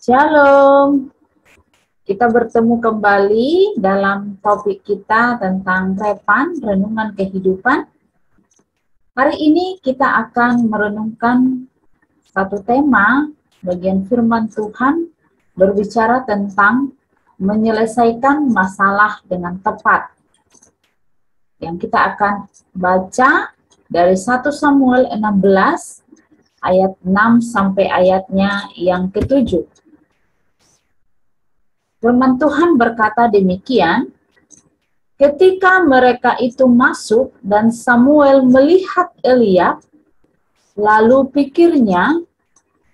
Shalom, kita bertemu kembali dalam topik kita tentang Repan, Renungan Kehidupan. Hari ini kita akan merenungkan satu tema, bagian firman Tuhan, berbicara tentang menyelesaikan masalah dengan tepat. Yang kita akan baca dari 1 Samuel 16, ayat 6 sampai ayatnya yang ke-7. Firman Tuhan berkata demikian, ketika mereka itu masuk dan Samuel melihat Eliab, lalu pikirnya,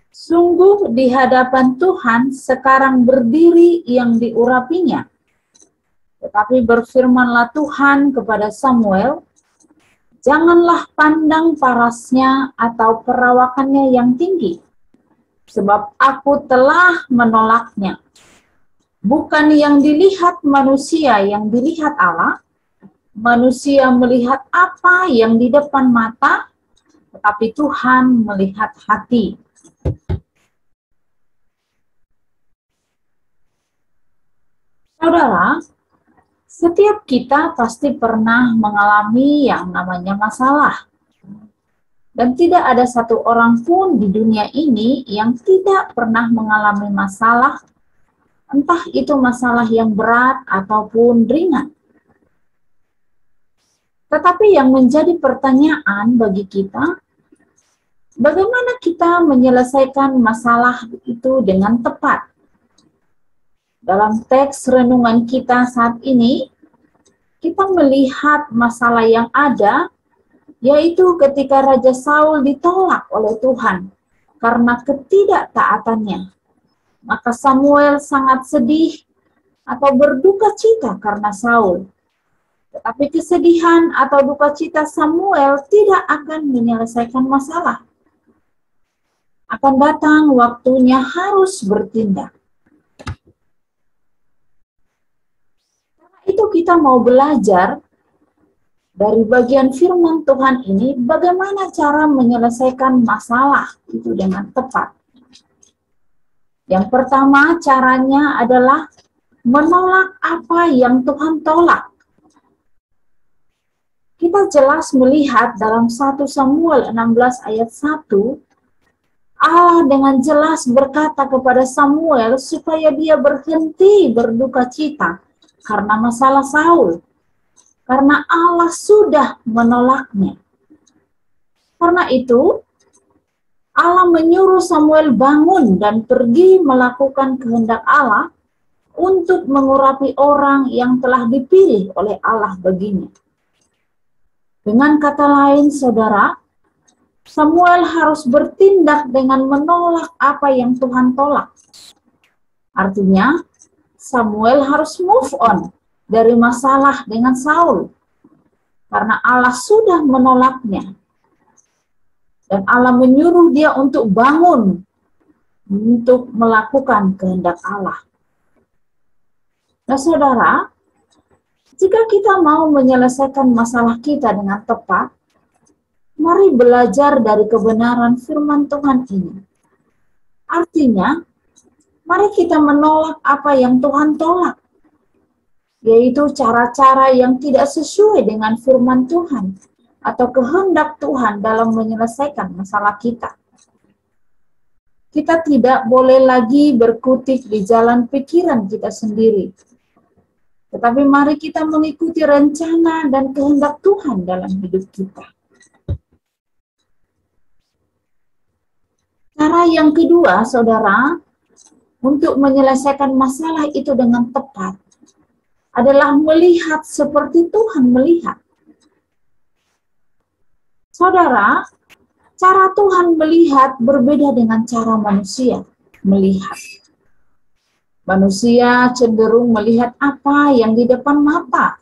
sungguh di hadapan Tuhan sekarang berdiri yang diurapinya. Tetapi berfirmanlah Tuhan kepada Samuel, janganlah pandang parasnya atau perawakannya yang tinggi, sebab aku telah menolaknya. Bukan yang dilihat manusia, yang dilihat Allah. Manusia melihat apa yang di depan mata, tetapi Tuhan melihat hati. Saudara, setiap kita pasti pernah mengalami yang namanya masalah. Dan tidak ada satu orang pun di dunia ini yang tidak pernah mengalami masalah, entah itu masalah yang berat ataupun ringan. Tetapi yang menjadi pertanyaan bagi kita, bagaimana kita menyelesaikan masalah itu dengan tepat? Dalam teks renungan kita saat ini, kita melihat masalah yang ada, yaitu ketika Raja Saul ditolak oleh Tuhan karena ketidaktaatannya. Maka Samuel sangat sedih atau berduka cita karena Saul. Tetapi kesedihan atau duka cita Samuel tidak akan menyelesaikan masalah. Akan datang waktunya harus bertindak. Karena itu kita mau belajar dari bagian firman Tuhan ini, bagaimana cara menyelesaikan masalah itu dengan tepat. Yang pertama caranya adalah menolak apa yang Tuhan tolak. Kita jelas melihat dalam 1 Samuel 16 ayat 1, Allah dengan jelas berkata kepada Samuel supaya dia berhenti berduka cita karena masalah Saul. Karena Allah sudah menolaknya. Karena itu, Allah menyuruh Samuel bangun dan pergi melakukan kehendak Allah untuk mengurapi orang yang telah dipilih oleh Allah baginya. Dengan kata lain, saudara, Samuel harus bertindak dengan menolak apa yang Tuhan tolak. Artinya, Samuel harus move on dari masalah dengan Saul, karena Allah sudah menolaknya. Dan Allah menyuruh dia untuk bangun, untuk melakukan kehendak Allah. Nah saudara, jika kita mau menyelesaikan masalah kita dengan tepat, mari belajar dari kebenaran firman Tuhan ini. Artinya, mari kita menolak apa yang Tuhan tolak, yaitu cara-cara yang tidak sesuai dengan firman Tuhan atau kehendak Tuhan dalam menyelesaikan masalah kita. Kita tidak boleh lagi berkutik di jalan pikiran kita sendiri. Tetapi mari kita mengikuti rencana dan kehendak Tuhan dalam hidup kita. Cara yang kedua, saudara, untuk menyelesaikan masalah itu dengan tepat, adalah melihat seperti Tuhan melihat. Saudara, cara Tuhan melihat berbeda dengan cara manusia melihat. Manusia cenderung melihat apa yang di depan mata,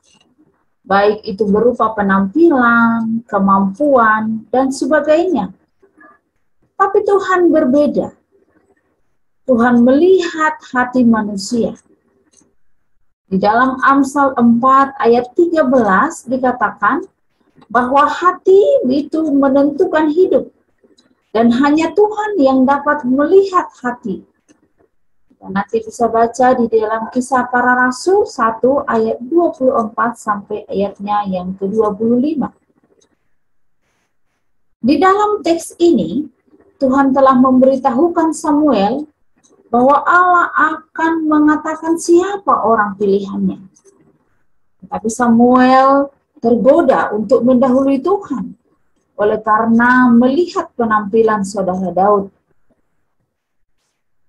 baik itu berupa penampilan, kemampuan, dan sebagainya. Tapi Tuhan berbeda. Tuhan melihat hati manusia. Di dalam Amsal 4 ayat 13 dikatakan, bahwa hati itu menentukan hidup, dan hanya Tuhan yang dapat melihat hati. Dan nanti bisa baca di dalam Kisah Para Rasul 1 ayat 24 sampai ayatnya yang ke-25. Di dalam teks ini, Tuhan telah memberitahukan Samuel bahwa Allah akan mengatakan siapa orang pilihannya. Tetapi Samuel tergoda untuk mendahului Tuhan oleh karena melihat penampilan saudara Daud.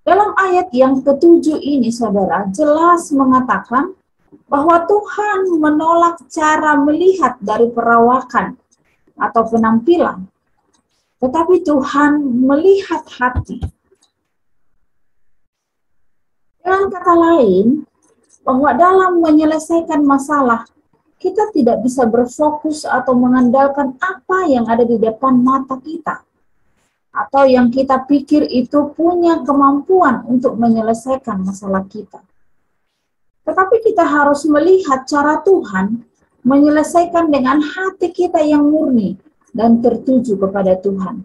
Dalam ayat yang ke-7 ini, saudara, jelas mengatakan bahwa Tuhan menolak cara melihat dari perawakan atau penampilan, tetapi Tuhan melihat hati. Dengan kata lain, bahwa dalam menyelesaikan masalah, kita tidak bisa berfokus atau mengandalkan apa yang ada di depan mata kita, atau yang kita pikir itu punya kemampuan untuk menyelesaikan masalah kita. Tetapi kita harus melihat cara Tuhan menyelesaikan dengan hati kita yang murni dan tertuju kepada Tuhan.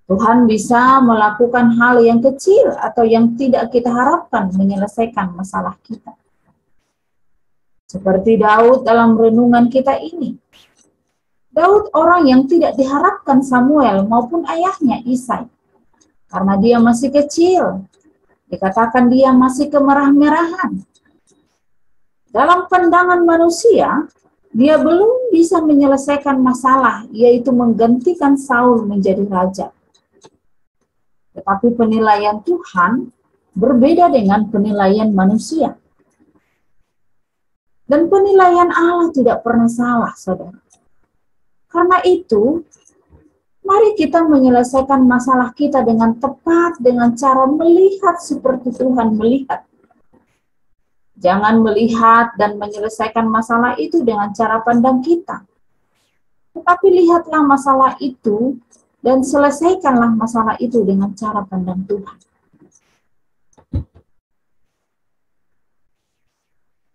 Tuhan bisa melakukan hal yang kecil atau yang tidak kita harapkan menyelesaikan masalah kita. Seperti Daud dalam renungan kita ini. Daud orang yang tidak diharapkan Samuel maupun ayahnya Isai. Karena dia masih kecil. Dikatakan dia masih kemerah-merahan. Dalam pandangan manusia, dia belum bisa menyelesaikan masalah, yaitu menggantikan Saul menjadi raja. Tetapi penilaian Tuhan berbeda dengan penilaian manusia. Dan penilaian Allah tidak pernah salah, saudara. Karena itu, mari kita menyelesaikan masalah kita dengan tepat, dengan cara melihat seperti Tuhan melihat. Jangan melihat dan menyelesaikan masalah itu dengan cara pandang kita. Tetapi lihatlah masalah itu dan selesaikanlah masalah itu dengan cara pandang Tuhan.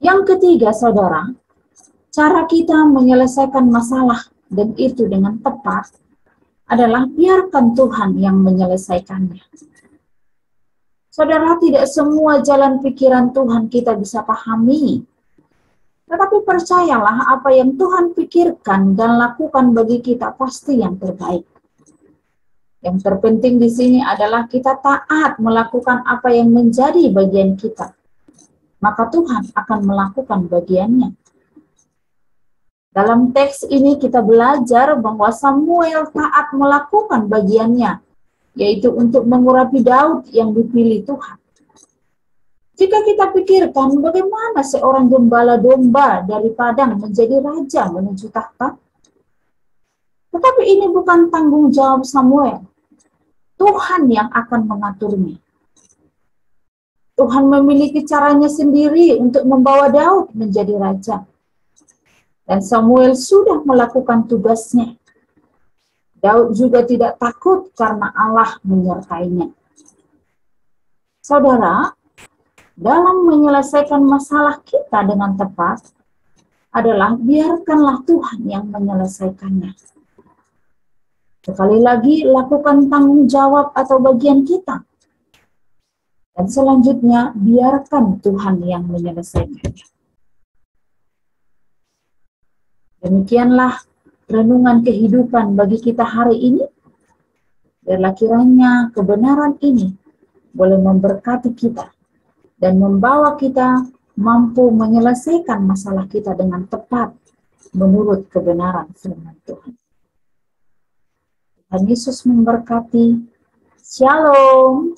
Yang ketiga, saudara, cara kita menyelesaikan masalah dan itu dengan tepat adalah biarkan Tuhan yang menyelesaikannya. Saudara, tidak semua jalan pikiran Tuhan kita bisa pahami. Tetapi percayalah apa yang Tuhan pikirkan dan lakukan bagi kita pasti yang terbaik. Yang terpenting di sini adalah kita taat melakukan apa yang menjadi bagian kita. Maka Tuhan akan melakukan bagiannya. Dalam teks ini kita belajar bahwa Samuel taat melakukan bagiannya, yaitu untuk mengurapi Daud yang dipilih Tuhan. Jika kita pikirkan bagaimana seorang gembala domba dari padang menjadi raja menuju tahta, tetapi ini bukan tanggung jawab Samuel. Tuhan yang akan mengaturnya. Tuhan memiliki caranya sendiri untuk membawa Daud menjadi raja. Dan Samuel sudah melakukan tugasnya. Daud juga tidak takut karena Allah menyertainya. Saudara, dalam menyelesaikan masalah kita dengan tepat adalah biarkanlah Tuhan yang menyelesaikannya. Sekali lagi, lakukan tanggung jawab atau bagian kita. Dan selanjutnya, biarkan Tuhan yang menyelesaikannya. Demikianlah renungan kehidupan bagi kita hari ini. Biarlah kiranya kebenaran ini boleh memberkati kita dan membawa kita mampu menyelesaikan masalah kita dengan tepat menurut kebenaran firman Tuhan. Tuhan Yesus memberkati. Shalom.